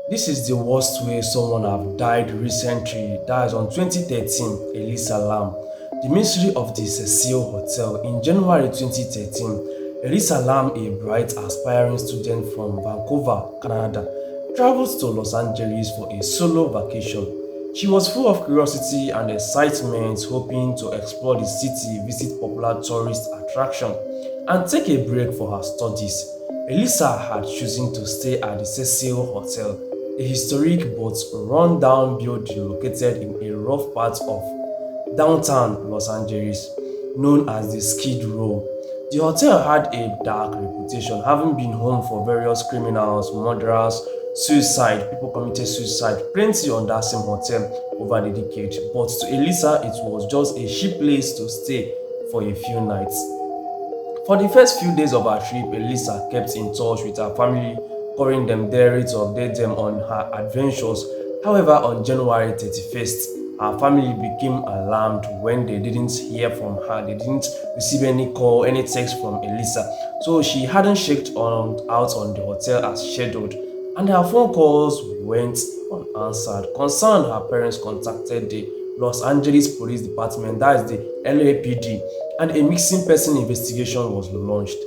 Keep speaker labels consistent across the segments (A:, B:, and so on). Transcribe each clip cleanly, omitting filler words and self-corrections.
A: This is the worst way someone have died recently. That is on 2013, Elisa Lam. The mystery of the Cecil Hotel. In January 2013, Elisa Lam, a bright aspiring student from Vancouver, Canada, traveled to Los Angeles for a solo vacation. She was full of curiosity and excitement, hoping to explore the city, visit popular tourist attractions, and take a break for her studies. Elisa had chosen to stay at the Cecil Hotel, a historic but run-down building located in a rough part of downtown Los Angeles, known as the Skid Row. The hotel had a dark reputation, having been home for various criminals, murderers, suicide, people committed suicide, plenty on that same hotel over the decade. But to Elisa, it was just a cheap place to stay for a few nights. For the first few days of her trip, Elisa kept in touch with her family, calling them daily to update them on her adventures. However, on January 31st, her family became alarmed when they didn't hear from her. They didn't receive any call, any text from Elisa. So she hadn't checked out on the hotel as scheduled, and her phone calls went unanswered. Concerned, her parents contacted the Los Angeles Police Department, that is the LAPD, and a missing person investigation was launched.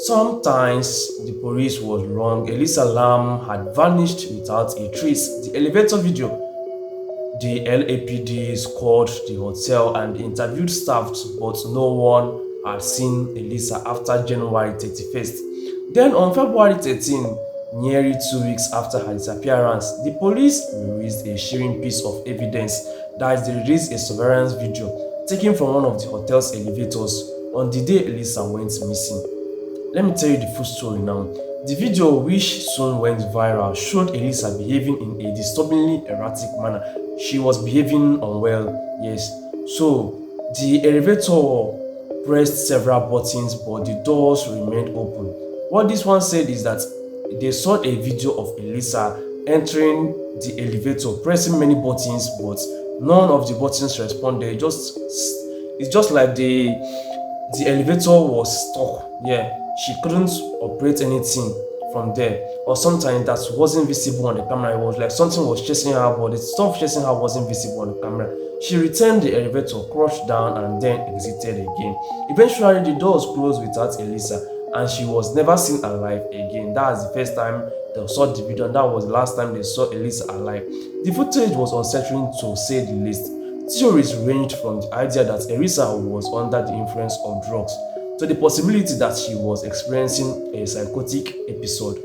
A: Sometimes the police was wrong. Elisa Lam had vanished without a trace. The elevator video, the LAPD called the hotel and interviewed staff, but no one had seen Elisa after January 31st. Then on February 13, nearly 2 weeks after her disappearance, the police released a chilling piece of evidence. That is, they released a surveillance video taken from one of the hotel's elevators on the day Elisa went missing. Let me tell you the full story now. The video, which soon went viral, showed Elisa behaving in a disturbingly erratic manner. She was behaving unwell, yes. So, the elevator pressed several buttons, but the doors remained open. What this one said is that they saw a video of Elisa entering the elevator, pressing many buttons, but none of the buttons responded. It's just like the elevator was stuck. Yeah, she couldn't operate anything from there, or sometimes that wasn't visible on the camera. It was like something was chasing her, but the stuff chasing her wasn't visible on the camera. She returned the elevator, crouched down, and then exited again. Eventually, the doors closed without Elisa, and she was never seen alive again. That was the first time they saw the video, and that was the last time they saw Elisa alive. The footage was unsettling to say the least. Theories ranged from the idea that Elisa was under the influence of drugs to the possibility that she was experiencing a psychotic episode.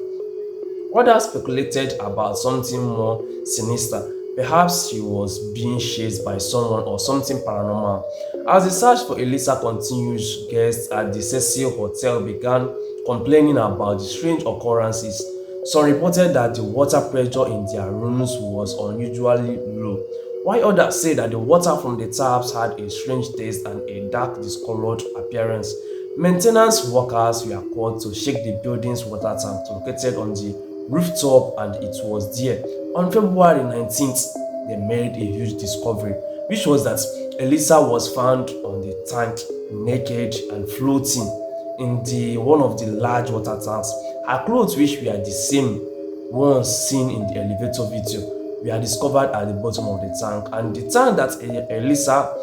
A: Others speculated about something more sinister. Perhaps she was being chased by someone or something paranormal. As the search for Elisa continues, guests at the Cecil Hotel began complaining about the strange occurrences. Some reported that the water pressure in their rooms was unusually low, while others said that the water from the taps had a strange taste and a dark discolored appearance. Maintenance workers were called to check the building's water tank located on the rooftop, and it was there. On February 19th, they made a huge discovery, which was that Elisa was found on the tank, naked and floating in the one of the large water tanks. Her clothes, which were the same ones seen in the elevator video, were discovered at the bottom of the tank, and the tank that Elisa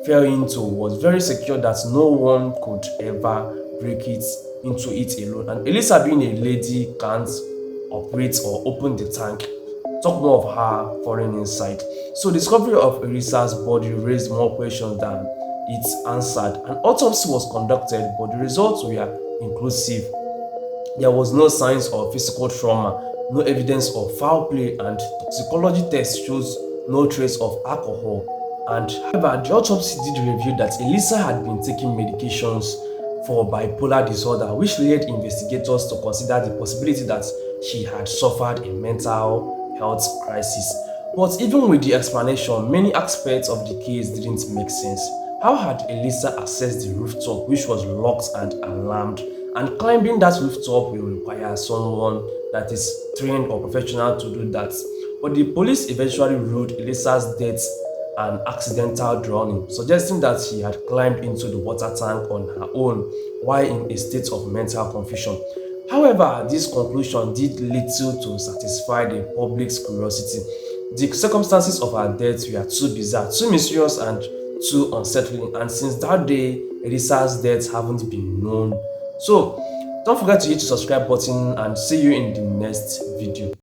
A: fell into was very secure that no one could ever break it into it alone. And Elisa, being a lady, can't operate or open the tank. Talk more of her falling inside. So discovery of Elisa's body raised more questions than it answered. An autopsy was conducted, but the results were inclusive. There was no signs of physical trauma, no evidence of foul play, and toxicology tests shows no trace of alcohol. And however, the autopsy did reveal that Elisa had been taking medications for bipolar disorder, which led investigators to consider the possibility that she had suffered a mental health crisis. But even with the explanation, many aspects of the case didn't make sense. How had Elisa accessed the rooftop, which was locked and alarmed? And climbing that rooftop will require someone that is trained or professional to do that. But the police eventually ruled Elisa's death an accidental drowning, suggesting that she had climbed into the water tank on her own while in a state of mental confusion. However, this conclusion did little to satisfy the public's curiosity. The circumstances of her death were too bizarre, too mysterious, and too unsettling. And since that day, Elisa's death haven't been known. So, don't forget to hit the subscribe button and see you in the next video.